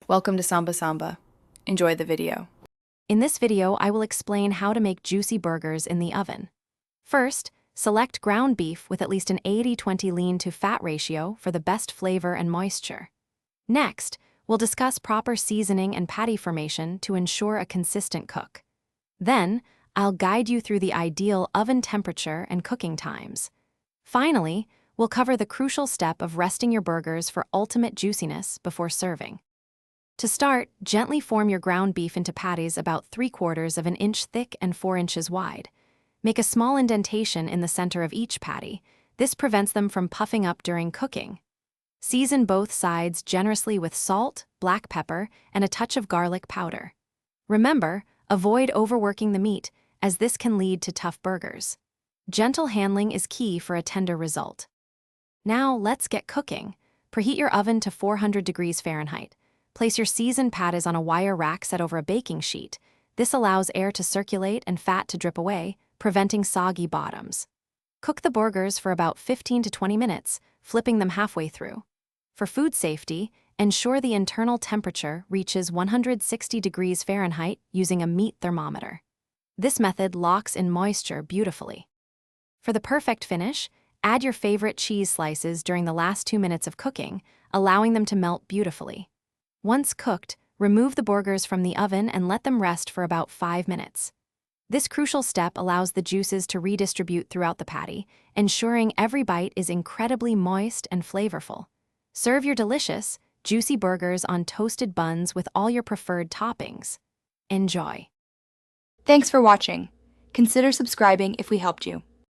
Welcome to Samba Samba. Enjoy the video. In this video, I will explain how to make juicy burgers in the oven. First, select ground beef with at least an 80-20 lean to fat ratio for the best flavor and moisture. Next, we'll discuss proper seasoning and patty formation to ensure a consistent cook. Then, I'll guide you through the ideal oven temperature and cooking times. Finally, we'll cover the crucial step of resting your burgers for ultimate juiciness before serving. To start, gently form your ground beef into patties about 3/4 of an inch thick and 4 inches wide. Make a small indentation in the center of each patty. This prevents them from puffing up during cooking. Season both sides generously with salt, black pepper, and a touch of garlic powder. Remember, avoid overworking the meat, as this can lead to tough burgers. Gentle handling is key for a tender result. Now, let's get cooking. Preheat your oven to 400 degrees Fahrenheit. Place your seasoned patties on a wire rack set over a baking sheet. This allows air to circulate and fat to drip away, preventing soggy bottoms. Cook the burgers for about 15 to 20 minutes, flipping them halfway through. For food safety, ensure the internal temperature reaches 160 degrees Fahrenheit using a meat thermometer. This method locks in moisture beautifully. For the perfect finish, add your favorite cheese slices during the last 2 minutes of cooking, allowing them to melt beautifully. Once cooked, remove the burgers from the oven and let them rest for about 5 minutes. This crucial step allows the juices to redistribute throughout the patty, ensuring every bite is incredibly moist and flavorful. Serve your delicious, juicy burgers on toasted buns with all your preferred toppings. Enjoy. Thanks for watching. Consider subscribing if we helped you.